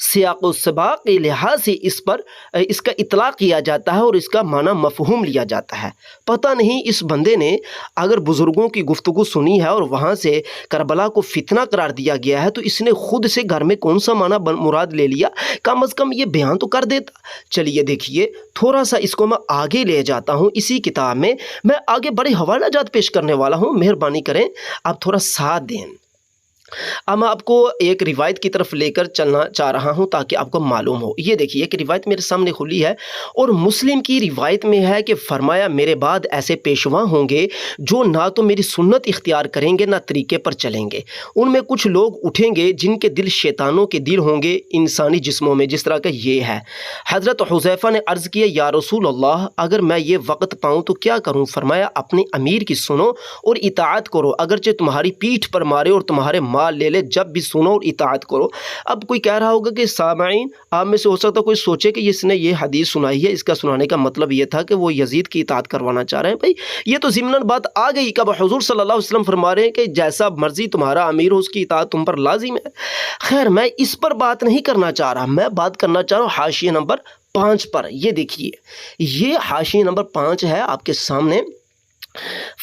سیاق و سباق کے لحاظ سے اس کا اطلاق کیا جاتا ہے اور اس کا معنی مفہوم لیا جاتا ہے۔ پتہ نہیں اس بندے نے اگر بزرگوں کی گفتگو سنی ہے اور وہاں سے کربلا کو فتنہ قرار دیا گیا ہے تو اس نے خود سے گھر میں کون سا معنی مراد لے لیا، کم از کم یہ بیان تو کر دیتا۔ چلیے دیکھیے تھوڑا سا اس کو میں آگے لے جاتا ہوں، اسی کتاب میں میں آگے بڑے حوالہ جات پیش کرنے والا ہوں، مہربانی کریں آپ تھوڑا ساتھ دیں۔ اب میں آپ کو ایک روایت کی طرف لے کر چلنا چاہ رہا ہوں تاکہ آپ کو معلوم ہو۔ یہ دیکھیے ایک روایت میرے سامنے کھلی ہے اور مسلم کی روایت میں ہے کہ فرمایا میرے بعد ایسے پیشوا ہوں گے جو نہ تو میری سنت اختیار کریں گے نہ طریقے پر چلیں گے۔ ان میں کچھ لوگ اٹھیں گے جن کے دل شیطانوں کے دل ہوں گے انسانی جسموں میں، جس طرح کا یہ ہے۔ حضرت حذیفہ نے عرض کیا یا رسول اللہ اگر میں یہ وقت پاؤں تو کیا کروں؟ فرمایا اپنے امیر کی سنو اور اطاعت کرو، اگرچہ تمہاری پیٹھ پر مارے اور تمہارے مال لے لے، جب بھی سنو اور اطاعت کرو۔ اب کوئی کہہ رہا ہوگا کہ سامعین آپ میں سے ہو سکتا کوئی سوچے کہ اس نے یہ حدیث سنائی ہے، اس کا سنانے کا مطلب یہ تھا کہ وہ یزید کی اطاعت کروانا چاہ رہے ہیں۔ بھائی یہ تو ضمناً بات آ گئی، کب حضور صلی اللہ علیہ وسلم فرما رہے ہیں کہ جیسا مرضی تمہارا امیر ہو اس کی اطاعت تم پر لازم ہے۔ خیر میں اس پر بات نہیں کرنا چاہ رہا، میں بات کرنا چاہ رہا ہوں حاشیہ نمبر 5 پر۔ یہ دیکھیے یہ حاشیہ نمبر 5 ہے آپ کے سامنے۔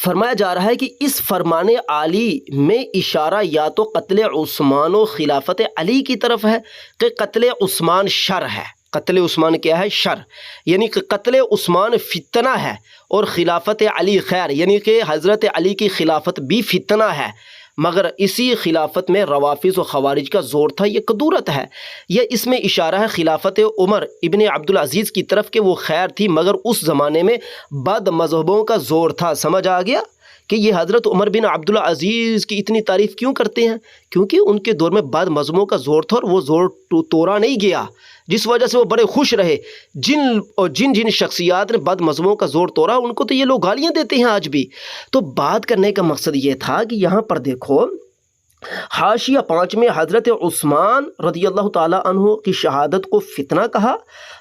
فرمایا جا رہا ہے کہ اس فرمان عالی میں اشارہ یا تو قتل عثمان و خلافت علی کی طرف ہے کہ قتل عثمان شر ہے۔ قتل عثمان کیا ہے؟ شر، یعنی کہ قتل عثمان فتنہ ہے اور خلافت علی خیر، یعنی کہ حضرت علی کی خلافت بھی فتنہ ہے، مگر اسی خلافت میں روافض و خوارج کا زور تھا، یہ کدورت ہے۔ یہ اس میں اشارہ ہے خلافت عمر ابن عبدالعزیز کی طرف کہ وہ خیر تھی مگر اس زمانے میں بد مذہبوں کا زور تھا۔ سمجھ آ گیا کہ یہ حضرت عمر بن عبدالعزیز کی اتنی تعریف کیوں کرتے ہیں؟ کیونکہ ان کے دور میں بد مذہبوں کا زور تھا اور وہ زور توڑا نہیں گیا، جس وجہ سے وہ بڑے خوش رہے۔ جن شخصیات نے بد مذہبوں کا زور توڑا ان کو تو یہ لوگ گالیاں دیتے ہیں آج بھی۔ تو بات کرنے کا مقصد یہ تھا کہ یہاں پر دیکھو حاشیہ 5 میں حضرت عثمان رضی اللہ تعالیٰ عنہ کی شہادت کو فتنہ کہا،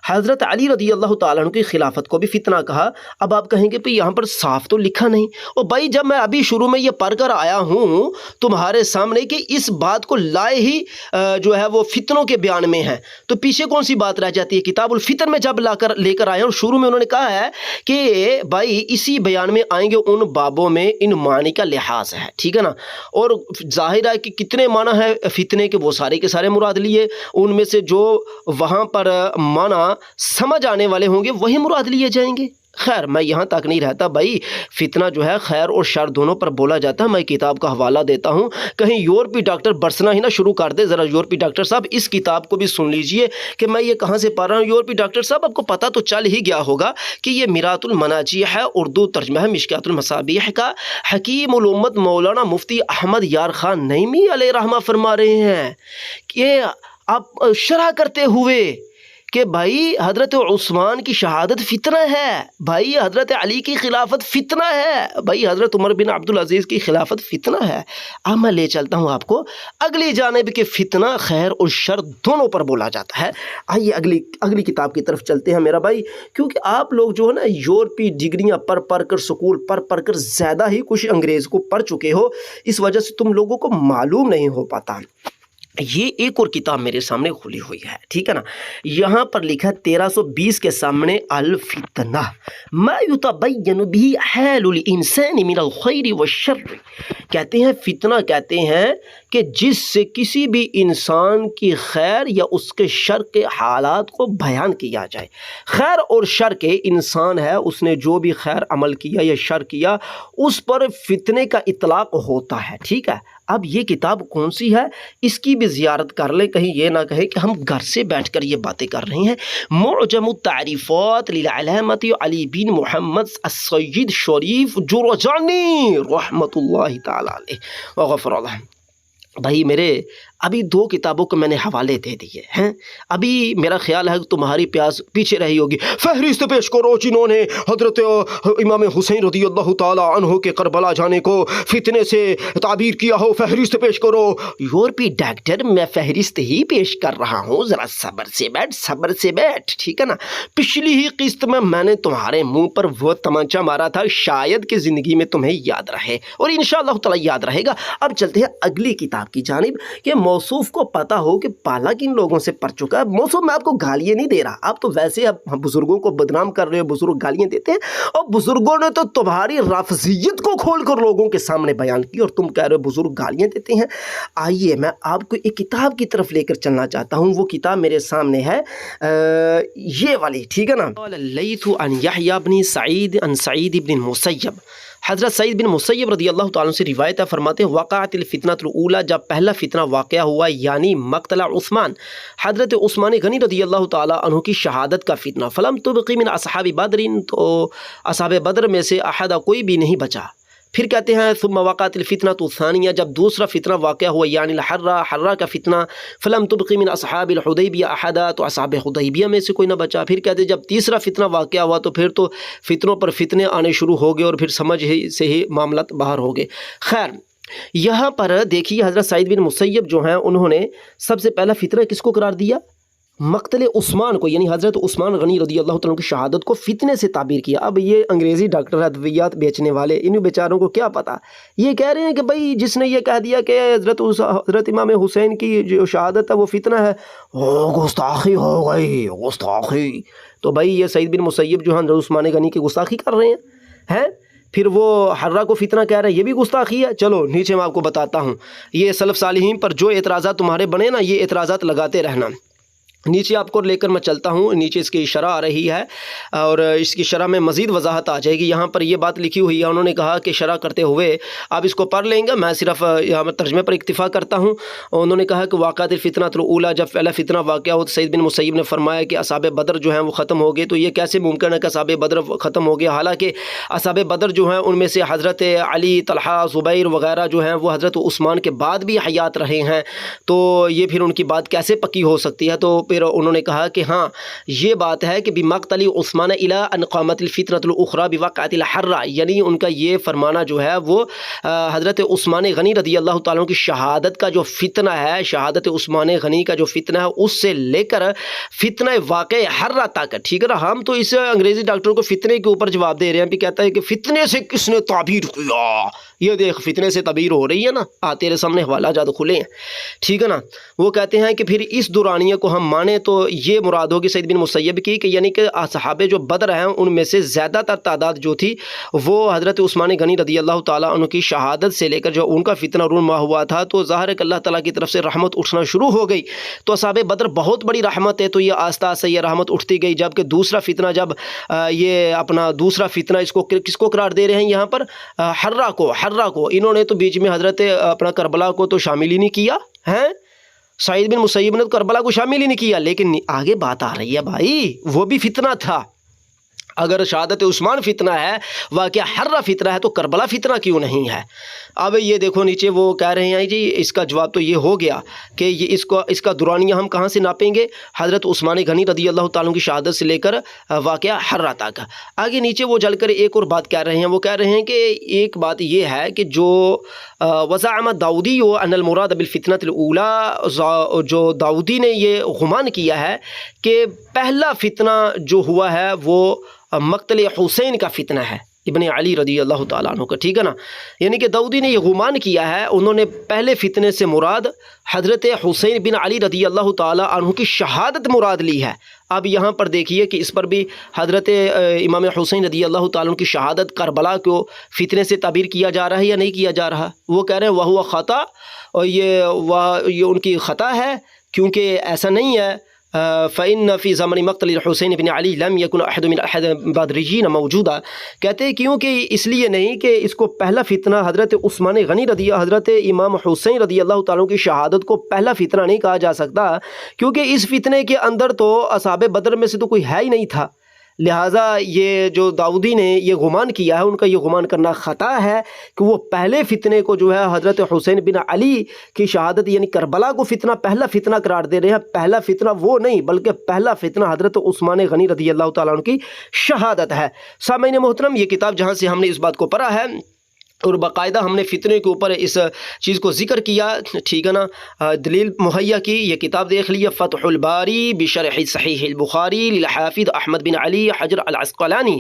حضرت علی رضی اللہ تعالیٰ عنہ کی خلافت کو بھی فتنہ کہا۔ اب آپ کہیں گے کہ یہاں پر صاف تو لکھا نہیں۔ اور بھائی جب میں ابھی شروع میں یہ پڑھ کر آیا ہوں تمہارے سامنے کہ اس بات کو لائے ہی جو ہے وہ فتنوں کے بیان میں ہے، تو پیچھے کون سی بات رہ جاتی ہے؟ کتاب الفتن میں جب لے کر آئے اور شروع میں انہوں نے کہا ہے کہ بھائی اسی بیان میں آئیں گے ان بابوں میں ان معنی کا لحاظ ہے، ٹھیک ہے نا۔ اور ظاہر کہ کتنے معنی ہے فتنے کے، وہ سارے کے سارے مراد لیے، ان میں سے جو وہاں پر معنی سمجھ آنے والے ہوں گے وہی مراد لیے جائیں گے۔ خیر میں یہاں تک نہیں رہتا، بھائی فتنہ جو ہے خیر اور شر دونوں پر بولا جاتا ہے۔ میں کتاب کا حوالہ دیتا ہوں، کہیں یورپی ڈاکٹر برسنا ہی نہ شروع کر دے۔ ذرا یورپی ڈاکٹر صاحب اس کتاب کو بھی سن لیجئے کہ میں یہ کہاں سے پڑھ رہا ہوں۔ یورپی ڈاکٹر صاحب آپ کو پتہ تو چل ہی گیا ہوگا کہ یہ میرات المناجیح ہے، اردو ترجمہ ہے مشکات المصابیح کا۔ حکیم الامت مولانا مفتی احمد یار خان نعیمی علیہ رحمہ فرما رہے ہیں کہ آپ شرح کرتے ہوئے کہ بھائی حضرت عثمان کی شہادت فتنہ ہے، بھائی حضرت علی کی خلافت فتنہ ہے، بھائی حضرت عمر بن عبدالعزیز کی خلافت فتنہ ہے۔ اب میں لے چلتا ہوں آپ کو اگلی جانب کہ فتنہ خیر اور شر دونوں پر بولا جاتا ہے۔ آئیے اگلی کتاب کی طرف چلتے ہیں میرا بھائی، کیونکہ آپ لوگ جو ہے نا یورپی ڈگریاں پڑھ کر سکول پڑھ کر زیادہ ہی کچھ انگریز کو پڑھ چکے ہو، اس وجہ سے تم لوگوں کو معلوم نہیں ہو پاتا۔ یہ ایک اور کتاب میرے سامنے کھلی ہوئی ہے، ٹھیک ہے نا۔ یہاں پر لکھا 1320 کے سامنے الفتنہ ما یتبین به حال الانسان من الخیر والشر، کہتے ہیں فتنہ کہتے ہیں کہ جس سے کسی بھی انسان کی خیر یا اس کے شر کے حالات کو بیان کیا جائے۔ خیر اور شر کے انسان ہے، اس نے جو بھی خیر عمل کیا یا شر کیا اس پر فتنے کا اطلاق ہوتا ہے، ٹھیک ہے۔ اب یہ کتاب کون سی ہے اس کی بھی زیارت کر لیں، کہیں یہ نہ کہے کہ ہم گھر سے بیٹھ کر یہ باتیں کر رہے ہیں۔ معجم التعریفات للعلامۃ علی بن محمد السید شریف جرجانی رحمۃ اللہ تعالی علیہ وغفر اللہ۔ بھائی میرے ابھی 2 کتابوں کو میں نے حوالے دے دیے ہیں، ابھی میرا خیال ہے کہ تمہاری پیاس پیچھے رہی ہوگی۔ فہرست پیش کرو جنہوں نے حضرت امام حسین رضی اللہ تعالی عنہ کے کربلا جانے کو فتنے سے تعبیر کیا ہو، فہرست پیش کرو۔ یورپی ڈاکٹر میں فہرست ہی پیش کر رہا ہوں، ذرا صبر سے بیٹھ، ٹھیک ہے نا۔ پچھلی ہی قسط میں نے تمہارے منہ پر وہ تمانچہ مارا تھا، شاید کہ زندگی میں تمہیں یاد رہے، اور انشاءاللہ تعالی یاد رہے گا۔ اب چلتے ہیں اگلی کتاب کی جانب کہ موصوف کو پتہ ہو کہ پالا کن لوگوں سے پڑ چکا ہے. موصوف میں آپ کو گالیاں نہیں دے رہا, آپ تو ویسے اب بزرگوں کو بدنام کر رہے ہو, بزرگ گالیاں دیتے ہیں, اور بزرگوں نے تو تمہاری رافضیت کو کھول کر لوگوں کے سامنے بیان کی, اور تم کہہ رہے ہو بزرگ گالیاں دیتے ہیں. آئیے میں آپ کو ایک کتاب کی طرف لے کر چلنا چاہتا ہوں. وہ کتاب میرے سامنے ہے یہ والی, ٹھیک ہے نا. اللیث عن یحییٰ بن سعید عن سعید بن المسیب. حضرت سعید بن مسیب رضی اللہ تعالیٰ عنہ سے روایت ہے, فرماتے ہیں وقعت الفتنۃ الاولیٰ, جب پہلا فتنہ واقعہ ہوا یعنی مقتل عثمان, حضرت عثمان غنی رضی اللہ تعالیٰ عنہ کی شہادت کا فتنہ. فلم تبقی من اصحاب بدر, تو اصحاب بدر میں سے احد کوئی بھی نہیں بچا. پھر کہتے ہیں ثم وقعت الفتنۃ الثانیہ, جب دوسرا فتنہ واقعہ ہوا یعنی حرہ کا فتنہ. فلم تبقی من اصحاب الحدیبیہ احدا, تو اصحاب حدیبیہ میں سے کوئی نہ بچا. پھر کہتے ہیں جب تیسرا فتنہ واقعہ ہوا تو پھر تو فتنوں پر فتنے آنے شروع ہو گئے, اور پھر سمجھ سے ہی معاملات باہر ہو گئے. خیر, یہاں پر دیکھیے حضرت سعید بن مسیب جو ہیں انہوں نے سب سے پہلا فتنہ کس کو قرار دیا؟ مقتل عثمان کو, یعنی حضرت عثمان غنی رضی اللہ تعالیٰ کی شہادت کو فتنے سے تعبیر کیا. اب یہ انگریزی ڈاکٹر ادویات بیچنے والے, انہیں بیچاروں کو کیا پتہ, یہ کہہ رہے ہیں کہ بھائی جس نے یہ کہہ دیا کہ حضرت امام حسین کی جو شہادت ہے وہ فتنہ ہے, گستاخی ہو گئی, گستاخی. تو بھائی یہ سعید بن مسیب جو ہیں حضرت عثمان غنی کی گستاخی کر رہے ہیں. پھر وہ حرہ کو فتنہ کہہ رہے ہیں, یہ بھی گستاخی ہے. چلو نیچے میں آپ کو بتاتا ہوں, یہ سلف صالحین پر جو اعتراضات تمہارے بنے نا, یہ اعتراضات لگاتے رہنا. نیچے آپ کو لے کر میں چلتا ہوں, نیچے اس کی شرح آ رہی ہے, اور اس کی شرح میں مزید وضاحت آ جائے گی. یہاں پر یہ بات لکھی ہوئی ہے, انہوں نے کہا کہ شرح کرتے ہوئے آپ اس کو پڑھ لیں گے, میں صرف یہاں پر ترجمے پر اکتفا کرتا ہوں. انہوں نے کہا کہ واقعات الفتنۃ الاولیٰ, جب پہلا فتنہ واقعہ ہو تو سعید بن مسیب نے فرمایا کہ اصحاب بدر جو ہیں وہ ختم ہو گئے. تو یہ کیسے ممکن ہے کہ اصحاب بدر ختم ہو گیا, حالانکہ اصحاب بدر جو ہیں ان میں سے حضرت علی, طلحہ, زبیر وغیرہ جو ہیں وہ حضرت عثمان کے بعد بھی حیات رہے ہیں, تو یہ پھر ان کی بات کیسے پکی ہو سکتی ہے. تو پھر انہوں نے کہا کہ ہاں یہ بات ہے کہ بمقتل عثمان الی ان قامت الفتنۃ الاخری بوقعۃ الحرہ, یعنی ان کا یہ فرمانا جو ہے وہ حضرت عثمان غنی رضی اللہ تعالیٰ کی شہادت کا جو فتنہ ہے, شہادت عثمان غنی کا جو فتنہ ہے اس سے لے کر فتنہ واقع حرہ تک, ٹھیک ہے نا. ہم تو اس انگریزی ڈاکٹر کو فتنے کے اوپر جواب دے رہے ہیں, بھی کہتا ہے کہ فتنے سے کس نے تعبیر کیا, یہ دیکھ فتنے سے تعبیر ہو رہی ہے نا, تیرے سامنے حوالہ جات کھلے ہیں, ٹھیک ہے نا. وہ کہتے ہیں کہ پھر اس دورانیے کو ہم مانیں تو یہ مراد ہوگی سعید بن مسیب کی, کہ یعنی کہ صحابہ جو بدر ہیں ان میں سے زیادہ تر تعداد جو تھی وہ حضرت عثمان غنی رضی اللہ تعالیٰ عنہ کی شہادت سے لے کر جو ان کا فتنہ رونما ہوا تھا, تو ظاہر ہے کہ اللہ تعالیٰ کی طرف سے رحمت اٹھنا شروع ہو گئی. تو اصحاب بدر بہت بڑی رحمت ہے, تو یہ آہستہ آہستہ یہ رحمت اٹھتی گئی. جبکہ دوسرا فتنہ, جب یہ اپنا دوسرا فتنہ اس کو کس کو قرار دے رہے ہیں یہاں پر, حرہ کو. انہوں نے تو بیچ میں حضرت اپنا کربلا کو تو شامل ہی نہیں کیا ہے, سعید بن مسیب نے تو کربلا کو شامل ہی نہیں کیا. لیکن آگے بات آ رہی ہے بھائی, وہ بھی فتنہ تھا. اگر شہادت عثمان فتنہ ہے, واقعہ حرہ فتنہ ہے, تو کربلا فتنہ کیوں نہیں ہے؟ اب یہ دیکھو نیچے وہ کہہ رہے ہیں جی اس کا جواب تو یہ ہو گیا کہ یہ اس کا دورانیہ ہم کہاں سے ناپیں گے, حضرت عثمان غنی رضی اللہ تعالیٰ کی شہادت سے لے کر واقعہ حرہ تک. آگے نیچے وہ جل کر ایک اور بات کہہ رہے ہیں, وہ کہہ رہے ہیں کہ ایک بات یہ ہے کہ جو وزعم داؤدی ان المراد بالفتنۃ الاولیٰ, جو داؤدی نے یہ گمان کیا ہے کہ پہلا فتنہ جو ہوا ہے وہ مقتل حسین کا فتنہ ہے, ابن علی رضی اللہ تعالیٰ عنہ کا, ٹھیک ہے نا. یعنی کہ داؤدی نے یہ گمان کیا ہے, انہوں نے پہلے فتنے سے مراد حضرت حسین بن علی رضی اللہ تعالیٰ عنہ کی شہادت مراد لی ہے. اب یہاں پر دیکھیے کہ اس پر بھی حضرت امام حسین رضی اللہ تعالیٰ عنہ کی شہادت کربلا کو فتنے سے تعبیر کیا جا رہا ہے یا نہیں کیا جا رہا. وہ کہہ رہے ہیں وہ خطا, اور یہ ان کی خطا ہے, کیونکہ ایسا نہیں ہے. فإن في زمن مقتل الحسین بن علی لم يكن أحد من الأحد البدريين موجودا, کہتے ہیں کیونکہ اس لیے نہیں کہ اس کو پہلا فتنہ حضرت عثمان غنی حضرت امام حسین رضی اللہ تعالیٰ کی شہادت کو پہلا فتنہ نہیں کہا جا سکتا, کیونکہ اس فتنے کے اندر تو اصحاب بدر میں سے تو کوئی ہے ہی نہیں تھا. لہٰذا یہ جو داؤدی نے یہ گمان کیا ہے, ان کا یہ گمان کرنا خطا ہے کہ وہ پہلے فتنے کو جو ہے حضرت حسین بن علی کی شہادت یعنی کربلا کو فتنہ پہلا فتنہ قرار دے رہے ہیں. پہلا فتنہ وہ نہیں بلکہ پہلا فتنہ حضرت عثمان غنی رضی اللہ تعالیٰ عنہ کی شہادت ہے. سامعین محترم, یہ کتاب جہاں سے ہم نے اس بات کو پڑھا ہے اور باقاعدہ ہم نے فتنے کے اوپر اس چیز کو ذکر کیا، ٹھیک ہے نا، دلیل مہیا کی. یہ کتاب دیکھ لیے، فتح الباری بشرح صحیح البخاری للحافظ احمد بن علی حجر العسقلانی.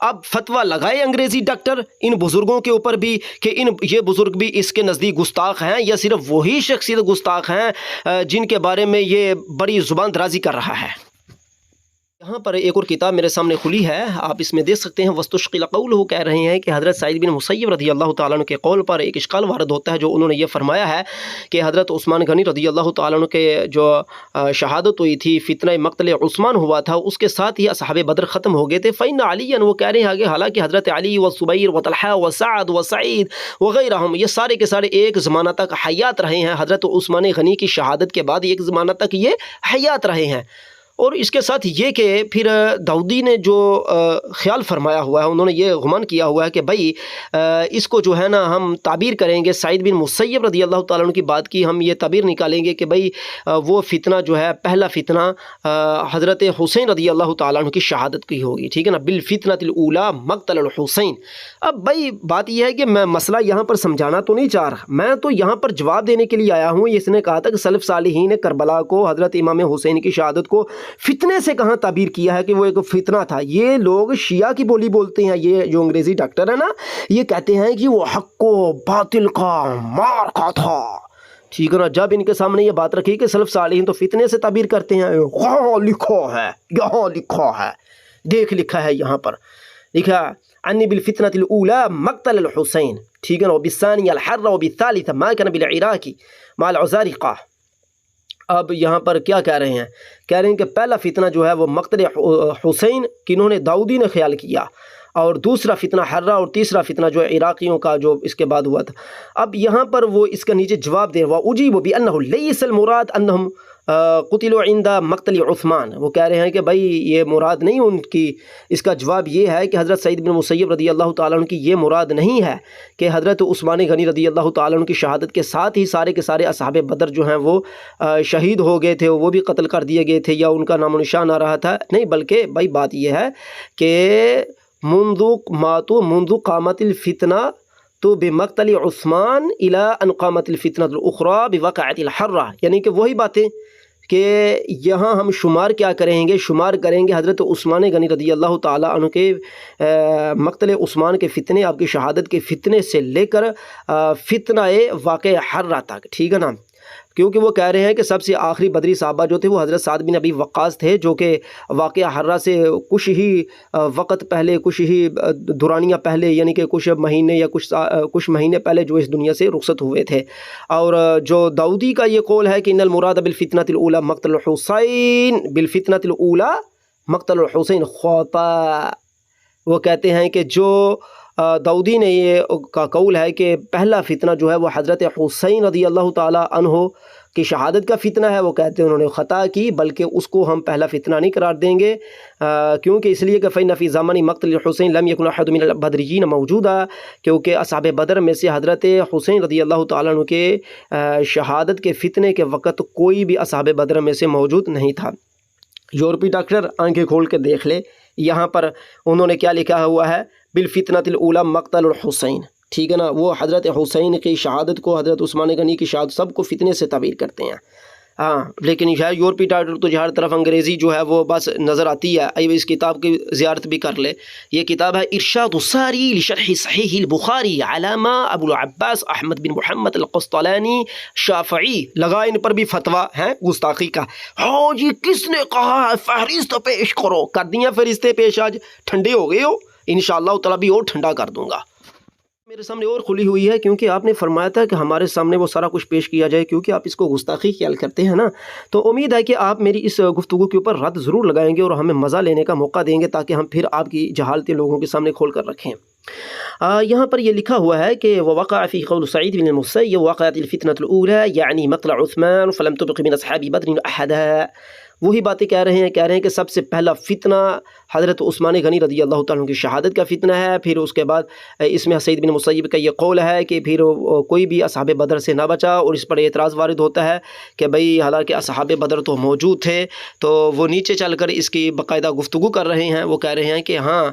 اب فتویٰ لگائے انگریزی ڈاکٹر ان بزرگوں کے اوپر بھی کہ یہ بزرگ بھی اس کے نزدیک گستاخ ہیں، یا صرف وہی شخصیت گستاخ ہیں جن کے بارے میں یہ بڑی زبان درازی کر رہا ہے. یہاں پر ایک اور کتاب میرے سامنے کھلی ہے، آپ اس میں دیکھ سکتے ہیں. وستشقل قولہ، کہہ رہے ہیں کہ حضرت سعید بن مسیب رضی اللہ تعالیٰ عنہ کے قول پر ایک اشکال وارد ہوتا ہے، جو انہوں نے یہ فرمایا ہے کہ حضرت عثمان غنی رضی اللہ تعالیٰ عنہ کے جو شہادت ہوئی تھی، فتنہ مقتل عثمان ہوا تھا، اس کے ساتھ ہی اصحاب بدر ختم ہو گئے تھے. فإن علیًا، وہ کہہ رہے ہیں آگے، حالانکہ حضرت علی و زبیر و طلحہ و سعد و سعید وغیرہم، یہ سارے کے سارے ایک زمانہ تک حیات رہے ہیں. حضرت عثمان غنی کی شہادت کے بعد ایک زمانہ تک یہ حیات رہے ہیں. اور اس کے ساتھ یہ کہ پھر داؤدی نے جو خیال فرمایا ہوا ہے، انہوں نے یہ گمان کیا ہوا ہے کہ بھائی اس کو جو ہے نا ہم تعبیر کریں گے، سعید بن مسیب رضی اللہ تعالیٰ عنہ کی بات کی ہم یہ تعبیر نکالیں گے کہ بھائی وہ فتنہ جو ہے، پہلا فتنہ حضرت حسین رضی اللہ تعالیٰ عنہ کی شہادت کی ہوگی، ٹھیک ہے نا، بالفتنۃ الاولیٰ مقتل الحسین. اب بھائی بات یہ ہے کہ میں مسئلہ یہاں پر سمجھانا تو نہیں چاہ رہا، میں تو یہاں پر جواب دینے کے لیے آیا ہوں. اس نے کہا تھا کہ سلف صالحین نے کربلا کو، حضرت امام حسین کی شہادت کو فتنے سے کہاں تعبیر کیا ہے کہ وہ ایک فتنہ تھا. یہ لوگ شیعہ کی بولی بولتے ہیں، یہ جو انگریزی ڈاکٹر ہے نا، یہ کہتے ہیں کہ وہ حق و باطل کا معرکہ تھا، ٹھیک ہے نا. جب ان کے سامنے یہ بات رکھی کہ سلف صالحین تو فتنے سے تعبیر کرتے ہیں، یہاں لکھا ہے، یہاں لکھا ہے، دیکھ لکھا ہے، یہاں پر لکھا عنی بالفتنۃ الاولیٰ مقتل الحسین، ٹھیک ہے نا، وبالثانیہ الحرہ وبالثالثہ ما کان بالعراق مع العزارقہ. اب یہاں پر کیا کہہ رہے ہیں؟ کہہ رہے ہیں کہ پہلا فتنہ جو ہے وہ مقتل حسین کنہوں نے داؤدی نے خیال کیا، اور دوسرا فتنہ حرہ، اور تیسرا فتنہ جو عراقیوں کا جو اس کے بعد ہوا تھا. اب یہاں پر وہ اس کا نیچے جواب دے رہا، اجیب بانہ لیس المراد انہم قتلوا عند مقتل عثمان. وہ کہہ رہے ہیں کہ بھائی یہ مراد نہیں ان کی. اس کا جواب یہ ہے کہ حضرت سعید بن مسیب رضی اللہ تعالیٰ عنہ کی یہ مراد نہیں ہے کہ حضرت عثمان غنی رضی اللہ تعالیٰ عنہ کی شہادت کے ساتھ ہی سارے کے سارے اصحاب بدر جو ہیں وہ شہید ہو گئے تھے، وہ بھی قتل کر دیے گئے تھے، یا ان کا نام و نشان آ رہا تھا. نہیں، بلکہ بھائی بات یہ ہے کہ منذ قامت الفتنہ تو بمقتل عثمان الى ان قامت الفتنہ الاخرى بواقعۃ الحرہ، یعنی کہ وہی باتیں کہ یہاں ہم شمار کیا کریں گے، شمار کریں گے حضرت عثمان غنی رضی اللہ تعالیٰ عنہ کے مقتل عثمان کے فتنے، آپ کی شہادت کے فتنے سے لے کر فتنہ واقع حرہ تک، ٹھیک ہے نا. کیونکہ وہ کہہ رہے ہیں کہ سب سے آخری بدری صحابہ جو تھے وہ حضرت سعد بن ابی وقاص تھے، جو کہ واقعہ حرہ سے کچھ ہی وقت پہلے، کچھ ہی دورانیہ پہلے، یعنی کہ کچھ مہینے یا کچھ مہینے پہلے جو اس دنیا سے رخصت ہوئے تھے. اور جو داؤدی کا یہ قول ہے کہ ان المراد بالفتنۃ الاولیٰ مقتل الحسین، بالفتنۃ الاولیٰ مقتل الحسین خطا. وہ کہتے ہیں کہ جو داؤدی نے یہ کا قول ہے کہ پہلا فتنہ جو ہے وہ حضرت حسین رضی اللہ تعالیٰ عنہ کی شہادت کا فتنہ ہے، وہ کہتے ہیں انہوں نے خطا کی، بلکہ اس کو ہم پہلا فتنہ نہیں قرار دیں گے، کیونکہ اس لیے کہ فإن فی زمن مقتل حسین لم یکن احد من البدریین موجودا، کیونکہ اصحاب بدر میں سے حضرت حسین رضی اللہ تعالیٰ عنہ کے شہادت کے فتنے کے وقت کوئی بھی اصحاب بدر میں سے موجود نہیں تھا. یورپی ڈاکٹر آنکھیں کھول کے دیکھ لے، یہاں پر انہوں نے کیا لکھا ہوا ہے، بالفتنۃ الاولیٰ مقتل الحسین، ٹھیک ہے نا. وہ حضرت حسین کی شہادت کو، حضرت عثمان غنی کی شہادت، سب کو فتنے سے تعبیر کرتے ہیں. ہاں، لیکن شاید یورپی ڈاکٹر تو ہر طرف انگریزی جو ہے وہ بس نظر آتی ہے. اب اس کتاب کی زیارت بھی کر لے. یہ کتاب ہے ارشاد الساری لشرح صحیح البخاری، علامہ ابو العباس احمد بن محمد القسطلانی شافعی. لگا ان پر بھی فتویٰ ہے گستاخی کا. ہاں جی، کس نے کہا فہرست پیش کرو؟ کر دیا فہرستیں پیش، آج ٹھنڈے ہو گئے ہو، انشاءاللہ تعالیٰ بھی اور ٹھنڈا کر دوں گا. میرے سامنے اور کھلی ہوئی ہے، کیونکہ آپ نے فرمایا تھا کہ ہمارے سامنے وہ سارا کچھ پیش کیا جائے، کیونکہ آپ اس کو گستاخی خیال کرتے ہیں نا. تو امید ہے کہ آپ میری اس گفتگو کے اوپر رد ضرور لگائیں گے اور ہمیں مزہ لینے کا موقع دیں گے، تاکہ ہم پھر آپ کی جہالتیں لوگوں کے سامنے کھول کر رکھیں. یہاں پر یہ لکھا ہوا ہے کہ ووقع فی قول سعید بن المسیب وقعت الفتنة الأولى يعني مقتل عثمان فلم تبق من أصحاب بدر أحدا وہی باتیں کہہ رہے ہیں کہ سب سے پہلا فتنہ حضرت عثمان غنی رضی اللہ تعالیٰ عنہ کی شہادت کا فتنہ ہے. پھر اس کے بعد اس میں سعید بن مسیب کا یہ قول ہے کہ پھر کوئی بھی اصحاب بدر سے نہ بچا، اور اس پر اعتراض وارد ہوتا ہے کہ بھئی حالانکہ اصحاب بدر تو موجود تھے. تو وہ نیچے چل کر اس کی باقاعدہ گفتگو کر رہے ہیں. وہ کہہ رہے ہیں کہ ہاں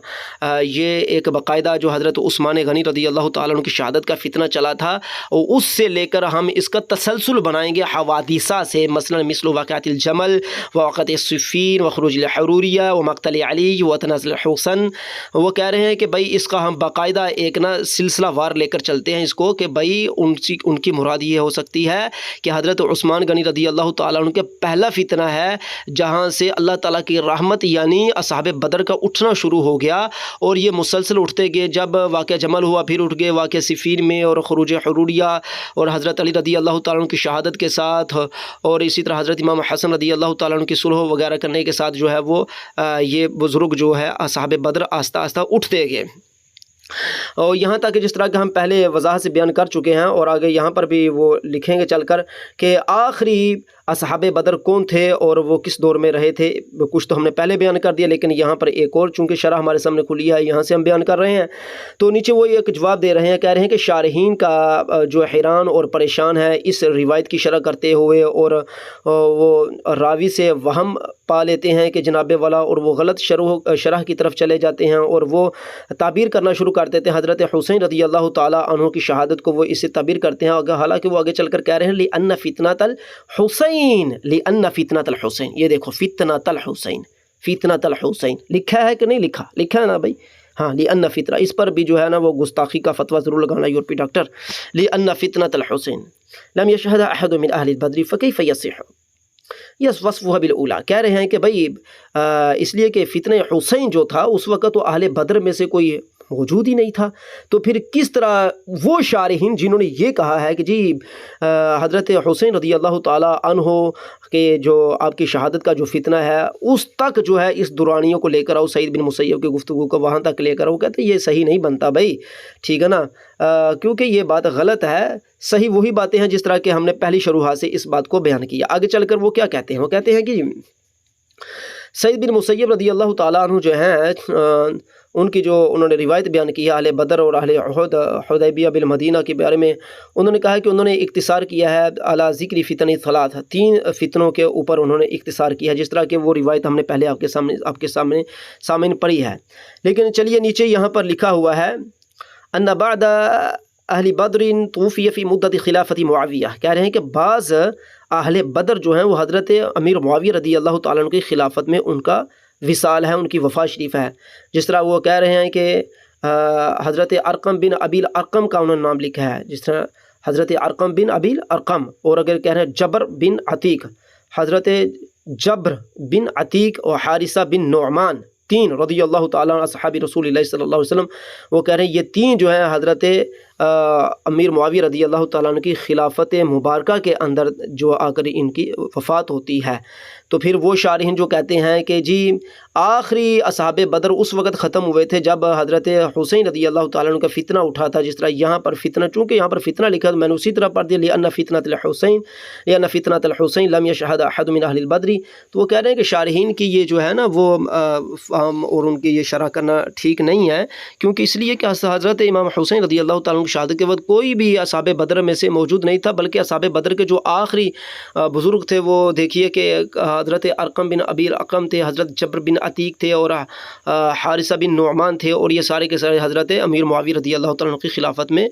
یہ ایک باقاعدہ جو حضرت عثمان غنی رضی اللہ تعالیٰ عنہ کی شہادت کا فتنہ چلا تھا، اور اس سے لے کر ہم اس کا تسلسل بنائیں گے حوادثہ سے، مثلا مثل واقعات الجمل وواقعۃ الصفین وخروج الحروریہ ومقتل علی وتنازل الحسن. وہ کہہ رہے ہیں کہ بھائی اس کا ہم باقاعدہ ایک سلسلہ وار لے کر چلتے ہیں اس کو، کہ بھائی ان کی مراد یہ ہو سکتی ہے کہ حضرت عثمان غنی رضی اللہ تعالیٰ عنہ کے پہلا فتنہ ہے جہاں سے اللہ تعالیٰ کی رحمت یعنی اصحاب بدر کا اٹھنا شروع ہو گیا، اور یہ مسلسل اٹھتے گئے. جب واقعہ جمل ہوا پھر اٹھ گئے واقعہ صفین میں اور خروج حروریہ اور حضرت علی رضی اللہ تعالیٰ عنہ کی شہادت کے ساتھ، اور اسی طرح حضرت امام حسن رضی اللہ تعالیٰ عنہ کی صلح وغیرہ کرنے کے ساتھ جو ہے وہ یہ بزرگ جو ہے اصحاب بدر آہستہ آہستہ اٹھتے گئے. اور یہاں تک کہ جس طرح کہ ہم پہلے وضاحت سے بیان کر چکے ہیں، اور آگے یہاں پر بھی وہ لکھیں گے چل کر کہ آخری اصحاب بدر کون تھے اور وہ کس دور میں رہے تھے. کچھ تو ہم نے پہلے بیان کر دیا، لیکن یہاں پر ایک اور چونکہ شرح ہمارے سامنے کھلی ہے یہاں سے ہم بیان کر رہے ہیں. تو نیچے وہ ایک جواب دے رہے ہیں، کہہ رہے ہیں کہ شارحین کا جو حیران اور پریشان ہے اس روایت کی شرح کرتے ہوئے، اور وہ راوی سے وہم پا لیتے ہیں کہ جناب والا، اور وہ غلط شرح کی طرف چلے جاتے ہیں، اور وہ تعبیر کرنا شروع کر دیتے ہیں حضرت حسین رضی اللہ تعالیٰ عنہ کی شہادت کو وہ اس سے تعبیر کرتے ہیں. حالانکہ وہ آگے چل کر کہہ رہے ہیں لِأَنَّ فِتْنَةَ الْحُسَيْنِ، لِأَنَّ فِتْنَةَ الْحُسَيْنِ. یہ دیکھو فِتْنَةَ الْحُسَيْنِ، فِتْنَةَ الْحُسَيْنِ لکھا ہے کہ نہیں لکھا؟ لکھا ہے نا بھائی. ہاں لِأَنَّ فِتْنَةَ، اس پر بھی جو ہے نا وہ گستاخی کا فتویٰ ضرور لگانا یورپی ڈاکٹر. لِأَنَّ فِتْنَةَ الْحُسَيْنِ لَمْ يَشْهَدْهَا أَحَدٌ مِنْ أَهْلِ الْبَدْرِ فَكَيْفَ يَصِحُّ وصفها بالأولى. کہہ رہے ہیں کہ بھائی اس لیے کہ فتنہ حسین جو تھا اس وقت تو اہل بدر میں سے کوئی موجود ہی نہیں تھا، تو پھر کس طرح وہ شارحین جنہوں نے یہ کہا ہے کہ جی حضرت حسین رضی اللہ تعالیٰ عنہ کے جو آپ کی شہادت کا جو فتنہ ہے اس تک جو ہے اس دورانیوں کو لے کر آؤ، سعید بن مسیب کی گفتگو کو وہاں تک لے کر آؤ. کہتے ہیں یہ صحیح نہیں بنتا بھائی، ٹھیک ہے نا، کیونکہ یہ بات غلط ہے. صحیح وہی باتیں ہیں جس طرح کہ ہم نے پہلی شروحات سے اس بات کو بیان کیا. آگے چل کر وہ کیا کہتے ہیں؟ وہ کہتے ہیں کہ سعید بن مسیب رضی اللہ تعالیٰ عنہ جو ہیں ان کی جو انہوں نے روایت بیان کی ہے اہل بدر اور اہل احد حدیبیہ بالمدینہ کے بارے میں، انہوں نے کہا کہ انہوں نے اختصار کیا ہے اعلیٰ ذکر فتن ثلاث، 3 فتنوں کے اوپر انہوں نے اختصار کیا ہے، جس طرح کہ وہ روایت ہم نے پہلے آپ کے سامنے پڑھی ہے. لیکن چلیے نیچے یہاں پر لکھا ہوا ہے ان بعد اہل بدر توفی فی مدت خلافت معاویہ. کہہ رہے ہیں کہ بعض اہل بدر جو ہیں وہ حضرت امیر معاویہ رضی اللہ تعالیٰ عنہ کی خلافت میں ان کا وصال ہے، ان کی وفات شریف ہے. جس طرح وہ کہہ رہے ہیں کہ حضرت ارقم بن ابی الارقم کا انہوں نے نام لکھا ہے، جس طرح حضرت ارقم بن ابی الارقم، اور اگر کہہ رہے ہیں جبر بن عتیق، حضرت جبر بن عتیق اور حارثہ بن نعمان، 3 رضی اللہ تعالیٰ عنہ صحابی رسول اللہ صلی اللہ علیہ وسلم. وہ کہہ رہے ہیں یہ 3 جو ہیں حضرت امیر معاویہ رضی اللہ تعالیٰ عنہ کی خلافت مبارکہ کے اندر جو آ کر ان کی وفات ہوتی ہے. تو پھر وہ شارحین جو کہتے ہیں کہ جی آخری اصحاب بدر اس وقت ختم ہوئے تھے جب حضرت حسین رضی اللہ تعالیٰ عنہ کا فتنہ اٹھا تھا. جس طرح یہاں پر فتنہ، چونکہ یہاں پر فتنہ لکھا تو میں نے اسی طرح پڑھ دیا لِأَنَّ فِتْنَةَ الْحُسَيْنِ لِأَنَّ فِتْنَةَ الْحُسَيْنِ لَمْ يَشْهَدْ أَحَدٌ مِنْ أَهْلِ الْبَدْرِ. تو وہ کہہ رہے ہیں کہ شارحین کی یہ جو ہے نا وہ فہم اور ان کی یہ شرح کرنا ٹھیک نہیں ہے، کیونکہ اس لیے کہ حضرت امام حسین رضی اللہ تعالیٰ عنہ کی شہادت کے وقت کوئی بھی اصحاب بدر میں سے موجود نہیں تھا، بلکہ اصحاب بدر کے جو آخری بزرگ تھے وہ دیکھیے کہ حضرت ارقم بن ابی الارقم تھے، حضرت جبر بن عتیق تھے، اور حارثہ بن نعمان تھے، اور یہ سارے کے سارے حضرت امیر معاویہ رضی اللہ تعالیٰ عنہ کی خلافت میں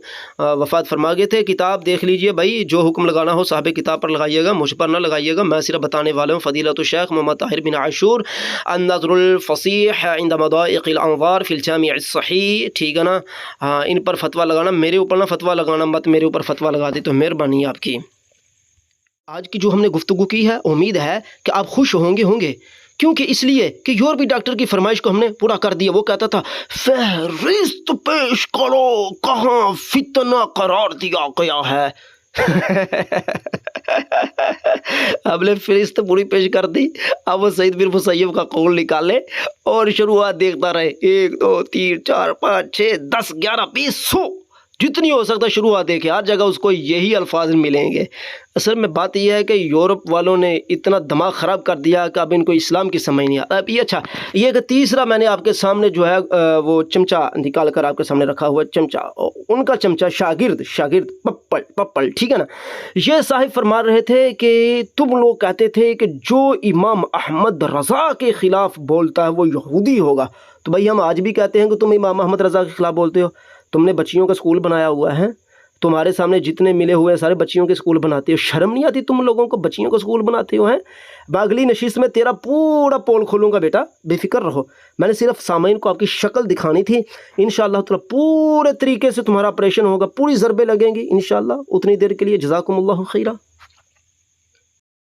وفات فرما گئے تھے. کتاب دیکھ لیجئے بھائی، جو حکم لگانا ہو صاحب کتاب پر لگائیے گا، مجھ پر نہ لگائیے گا. میں صرف بتانے والا ہوں. فضیلۃ الشیخ محمد طاہر بن عاشور النظر الفصیح عند مضائق الانوار فی الجامع الصحیح، ٹھیک ہے نا. ان پر فتویٰ لگانا، میرے اوپر نہ فتویٰ لگانا، مت میرے اوپر فتویٰ لگا دے تو مہربانی آپ کی. آج کی جو ہم نے گفتگو کی ہے امید ہے کہ آپ خوش ہوں گے، کیونکہ اس لیے کہ یورپی ڈاکٹر کی فرمائش کو ہم نے پورا کر دیا. وہ کہتا تھا فہرست پیش کرو کہاں فتنہ قرار دیا گیا ہے. ہم نے فہرست پوری پیش کر دی. اب وہ سعید بن مسیب کا قول نکالے اور شروعات دیکھتا رہے، 1 2 3 4 5 6 10 11 20 100 جتنی ہو سکتا ہے شروعات دیکھیں، ہر جگہ اس کو یہی الفاظ ملیں گے۔ اصل میں بات یہ ہے کہ یورپ والوں نے اتنا دماغ خراب کر دیا کہ اب ان کو اسلام کی سمجھ نہیں آتا۔ اب یہ اچھا، یہ کہ تیسرا میں نے آپ کے سامنے جو ہے وہ چمچہ نکال کر آپ کے سامنے رکھا ہوا ہے، چمچہ، ان کا چمچہ شاگرد پپل، ٹھیک ہے نا۔ یہ صاحب فرما رہے تھے کہ تم لوگ کہتے تھے کہ جو امام احمد رضا کے خلاف بولتا ہے وہ یہودی ہوگا، تو بھائی ہم آج بھی کہتے ہیں کہ تم امام احمد رضا کے خلاف بولتے ہو۔ تم نے بچیوں کا اسکول بنایا ہوا ہے، تمہارے سامنے جتنے ملے ہوئے ہیں سارے بچیوں کے اسکول بناتے ہو، شرم نہیں آتی تم لوگوں کو بچیوں کا اسکول بناتے ہو ہیں؟ باغلی نشست میں تیرا پورا پول کھولوں گا بیٹا، بے فکر رہو۔ میں نے صرف سامعین کو آپ کی شکل دکھانی تھی، انشاءاللہ تعالی پورے طریقے سے تمہارا آپریشن ہوگا، پوری ضربیں لگیں گی انشاءاللہ۔ اتنی دیر کے لیے جزاکم اللہ خیرہ۔